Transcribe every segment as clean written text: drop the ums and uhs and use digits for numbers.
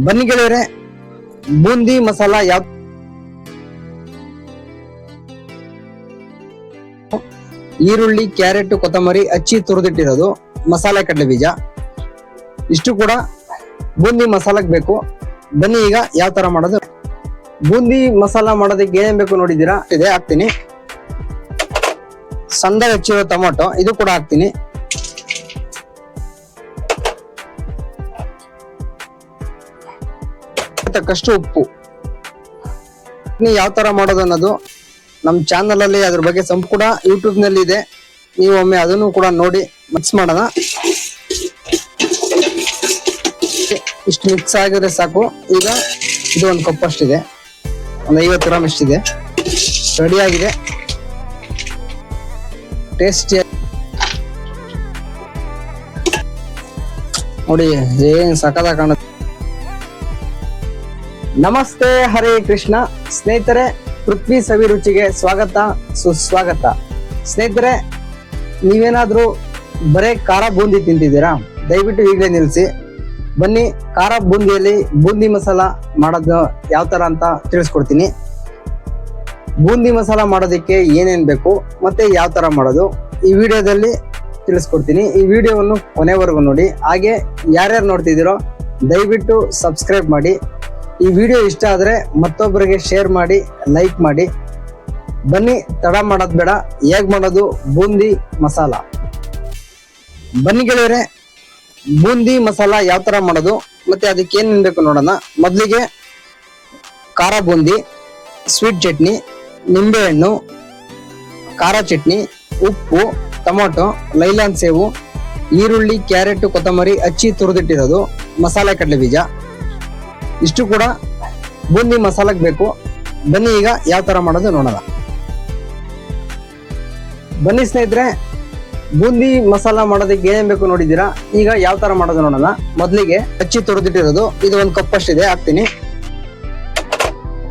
ಬನ್ನಿ ಗೆಳೆಯರೆ, ಬೂಂದಿ ಮಸಾಲಾ ಯಾವ ಈರುಳ್ಳಿ, ಕ್ಯಾರೆಟ್, ಕೊತ್ತಂಬರಿ ಹಚ್ಚಿ ತುರಿದಿಟ್ಟಿರೋದು, ಮಸಾಲೆ ಕಡಲೆ ಬೀಜ ಇಷ್ಟು ಕೂಡ ಬೂಂದಿ ಮಸಾಲಕ್ ಬೇಕು. ಬನ್ನಿ ಈಗ ಯಾವ ತರ ಮಾಡೋದು. ಬೂಂದಿ ಮಸಾಲಾ ಮಾಡೋದಕ್ಕೆ ಏನೇನ್ ಬೇಕು ನೋಡಿದೀರಾ, ಇದೆ ಹಾಕ್ತೀನಿ. ಸಣ್ಣದಾಗಿ ಹೆಚ್ಚಿರೋ ಟೊಮೊಟೊ ಇದು ಕೂಡ ಹಾಕ್ತೀನಿ. ತಕ್ಕಷ್ಟು ಉಪ್ಪು. ಯಾವ ತರ ಮಾಡೋದು ಅನ್ನೋದು ನಮ್ ಚಾನಲ್ ಅಲ್ಲಿ ಅದ್ರ ಬಗ್ಗೆ ಸಂಪೂರ್ಣ ಯೂಟ್ಯೂಬ್ ನಲ್ಲಿ ಇದೆ, ನೀವು ಒಮ್ಮೆ ಅದನ್ನು ಕೂಡ ನೋಡಿ ಮಿಕ್ಸ್ ಮಾಡೋಣ. ಇಷ್ಟು ಮಿಕ್ಸ್ ಆಗಿದ್ರೆ ಸಾಕು. ಈಗ ಇದು ಒಂದು ಕಪ್ ಅಷ್ಟಿದೆ, ಒಂದು 50 ಗ್ರಾಮ್ ಇಷ್ಟಿದೆ. ರೆಡಿ ಆಗಿದೆ. ಟೇಸ್ಟಿ ನೋಡಿ, ಏನ್ ಸಖತ್ತಾಗಿ ಕಾಣುತ್ತೆ. ನಮಸ್ತೆ, ಹರೇ ಕೃಷ್ಣ ಸ್ನೇಹಿತರೆ. ಪೃಥ್ವಿ ಸವಿ ರುಚಿಗೆ ಸ್ವಾಗತ, ಸುಸ್ವಾಗತ. ಸ್ನೇಹಿತರೆ, ನೀವೇನಾದ್ರೂ ಬರೇ ಖಾರ ಬೂಂದಿ ತಿಂತಿದ್ದೀರಾ, ದಯವಿಟ್ಟು ಈಗಲೇ ನಿಲ್ಸಿ. ಬನ್ನಿ, ಖಾರ ಬೂಂದಿಯಲ್ಲಿ ಬೂಂದಿ ಮಸಾಲ ಮಾಡೋದು ಯಾವ ತರ ಅಂತ ತಿಳಿಸ್ಕೊಡ್ತೀನಿ. ಬೂಂದಿ ಮಸಾಲ ಮಾಡೋದಕ್ಕೆ ಏನೇನ್ ಬೇಕು ಮತ್ತೆ ಯಾವ ತರ ಮಾಡೋದು ಈ ವಿಡಿಯೋದಲ್ಲಿ ತಿಳಿಸ್ಕೊಡ್ತೀನಿ. ಈ ವಿಡಿಯೋವನ್ನು ಕೊನೆವರೆಗೂ ನೋಡಿ. ಹಾಗೆ ಯಾರ್ಯಾರು ನೋಡ್ತಿದ್ದೀರೋ ದಯವಿಟ್ಟು ಸಬ್ಸ್ಕ್ರೈಬ್ ಮಾಡಿ. ಈ ವಿಡಿಯೋ ಇಷ್ಟ ಆದ್ರೆ ಮತ್ತೊಬ್ಬರಿಗೆ ಶೇರ್ ಮಾಡಿ, ಲೈಕ್ ಮಾಡಿ. ಬನ್ನಿ, ತಡ ಮಾಡೋದು ಬೇಡ, ಹೇಗ್ ಮಾಡೋದು ಬೂಂದಿ ಮಸಾಲ. ಬನ್ನಿ ಗೆಳೆಯರೆ, ಬೂಂದಿ ಮಸಾಲ ಯಾವ ತರ ಮಾಡೋದು ಮತ್ತೆ ಅದಕ್ಕೆ ಏನೇನ್ ಬೇಕು ನೋಡೋಣ. ಮೊದಲಿಗೆ ಖಾರ ಬೂಂದಿ, ಸ್ವೀಟ್ ಚಟ್ನಿ, ನಿಂಬೆಹಣ್ಣು, ಖಾರ ಚಟ್ನಿ, ಉಪ್ಪು, ಟೊಮೊಟೊ, ಲೈಲಾನ್ ಸೇವು, ಈರುಳ್ಳಿ, ಕ್ಯಾರೆಟ್, ಕೊತ್ತಂಬರಿ ಹಚ್ಚಿ ತುರಿದಿಟ್ಟಿರೋದು, ಮಸಾಲೆ ಕಡಲೆ ಬೀಜ ಇಷ್ಟು ಕೂಡ ಬೂಂದಿ ಮಸಾಲಕ್ ಬೇಕು. ಬನ್ನಿ ಈಗ ಯಾವ ತರ ಮಾಡೋದು ನೋಡೋಣ. ಬನ್ನಿ ಸ್ನೇಹಿತರೆ, ಬೂಂದಿ ಮಸಾಲ ಮಾಡೋದಕ್ಕೆ ಏನೇನ್ ಬೇಕು ನೋಡಿದೀರಾ. ಈಗ ಯಾವ ತರ ಮಾಡೋದು ನೋಡೋಣ. ಮೊದಲಿಗೆ ಹಚ್ಚಿ ತುರಿದಿಟ್ಟಿರೋದು, ಇದು ಒಂದು ಕಪ್ ಅಷ್ಟಿದೆ, ಹಾಕ್ತೀನಿ.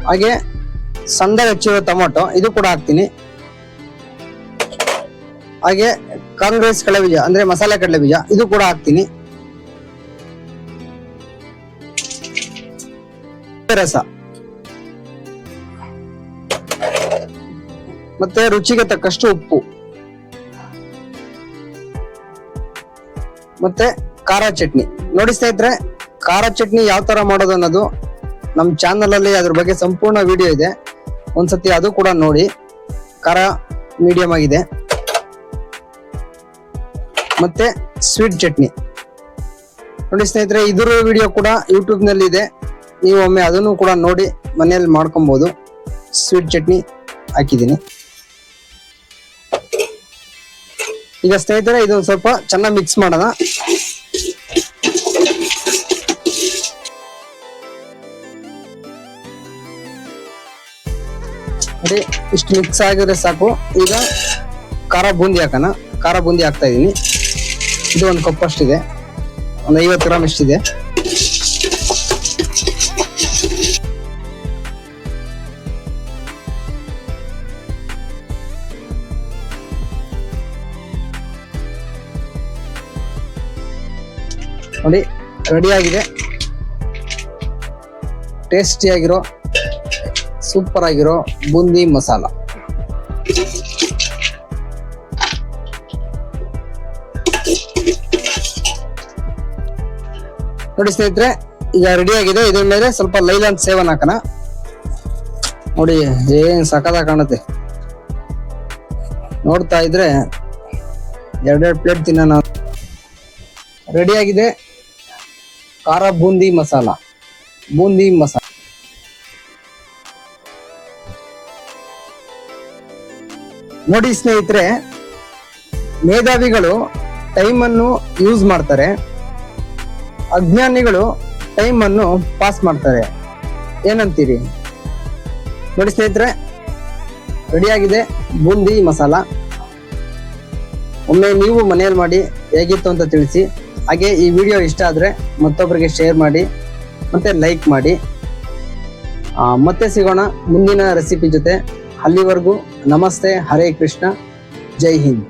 ಹಾಗೆ ಸಣ್ಣದಾಗಿ ಹೆಚ್ಚಿರೋ ಟೊಮೊಟೊ ಇದು ಕೂಡ ಹಾಕ್ತೀನಿ. ಹಾಗೆ ಕಾಂಗ್ರೆಸ್ ಕಡಲೆ ಬೀಜ ಅಂದ್ರೆ ಮಸಾಲೆ ಕಡಲೆ ಬೀಜ ಇದು ಕೂಡ ಹಾಕ್ತೀನಿ. ರಸ ಮತ್ತೆ ರುಚಿಗೆ ತಕ್ಕಷ್ಟು ಉಪ್ಪು ಮತ್ತೆ ಖಾರ ಚಟ್ನಿ. ನೋಡಿ ಸ್ನೇಹಿತರೆ, ಖಾರ ಚಟ್ನಿ ಯಾವ ತರ ಮಾಡೋದು ಅನ್ನೋದು ನಮ್ ಚಾನಲ್ ಅಲ್ಲಿ ಅದ್ರ ಬಗ್ಗೆ ಸಂಪೂರ್ಣ ವಿಡಿಯೋ ಇದೆ, ಒಂದ್ಸತಿ ಅದು ಕೂಡ ನೋಡಿ. ಖಾರ ಮೀಡಿಯಂ ಆಗಿದೆ. ಮತ್ತೆ ಸ್ವೀಟ್ ಚಟ್ನಿ ನೋಡಿ ಸ್ನೇಹಿತರೆ, ಇದ್ರ ವಿಡಿಯೋ ಕೂಡ ಯೂಟ್ಯೂಬ್ ನಲ್ಲಿ ಇದೆ, ನೀವು ಒಮ್ಮೆ ಅದನ್ನು ಕೂಡ ನೋಡಿ ಮನೆಯಲ್ಲಿ ಮಾಡ್ಕೊಬಹುದು. ಸ್ವೀಟ್ ಚಟ್ನಿ ಹಾಕಿದ್ದೀನಿ. ಈಗ ಸ್ನೇಹಿತರೆ, ಇದೊಂದು ಸ್ವಲ್ಪ ಚೆನ್ನಾಗಿ ಮಿಕ್ಸ್ ಮಾಡೋಣ. ನೋಡಿ, ಇಷ್ಟು ಮಿಕ್ಸ್ ಆಗಿದ್ರೆ ಸಾಕು. ಈಗ ಖಾರ ಬೂಂದಿ ಹಾಕೋಣ. ಖಾರ ಬೂಂದಿ ಹಾಕ್ತಾ ಇದೀನಿ. ಇದು ಒಂದು ಕಪ್ ಅಷ್ಟಿದೆ, ಒಂದು 50 ಗ್ರಾಮ್ ಇಷ್ಟಿದೆ. ನೋಡಿ, ರೆಡಿ ಆಗಿದೆ. ಟೇಸ್ಟಿ ಆಗಿರೋ, ಸೂಪರ್ ಆಗಿರೋ ಬೂಂದಿ ಮಸಾಲ. ನೋಡಿ ಸ್ನೇಹಿತರೆ, ಈಗ ರೆಡಿ ಆಗಿದೆ. ಇದ್ರ ಮೇಲೆ ಸ್ವಲ್ಪ ಲೈಲಾನ್ ಸೇವನ್ ಹಾಕೋಣ. ನೋಡಿ, ಏನ್ ಸಖತ್ತಾಗಿ ಕಾಣುತ್ತೆ. ನೋಡ್ತಾ ಇದ್ರೆ 2 ಪ್ಲೇಟ್ ತಿನ್ನೋಣ. ರೆಡಿ ಆಗಿದೆ ಖಾರ ಬೂಂದಿ ಮಸಾಲ. ಬೂಂದಿ ಮಸಾಲ ನೋಡಿ ಸ್ನೇಹಿತರೆ, ಮೇಧಾವಿಗಳು ಟೈಮ್ ಅನ್ನು ಯೂಸ್ ಮಾಡ್ತಾರೆ, ಅಜ್ಞಾನಿಗಳು ಟೈಮ್ ಅನ್ನು ಪಾಸ್ ಮಾಡ್ತಾರೆ. ಏನಂತೀರಿ? ನೋಡಿ ಸ್ನೇಹಿತರೆ, ರೆಡಿ ಆಗಿದೆ ಬೂಂದಿ ಮಸಾಲ. ಒಮ್ಮೆ ನೀವು ಮನೆಯಲ್ಲಿ ಮಾಡಿ ಹೇಗಿತ್ತು ಅಂತ ತಿಳಿಸಿ. ಹಾಗೆ ಈ ವಿಡಿಯೋ ಇಷ್ಟ ಆದ್ರೆ ಮತ್ತೊಬ್ಬರಿಗೆ ಶೇರ್ ಮಾಡಿ ಮತ್ತೆ ಲೈಕ್ ಮಾಡಿ. ಮತ್ತೆ ಸಿಗೋಣ ಮುಂದಿನ ರೆಸಿಪಿ ಜೊತೆ. ಅಲ್ಲಿವರೆಗೂ ನಮಸ್ತೆ, ಹರೇ ಕೃಷ್ಣ, ಜೈ ಹಿಂದ್.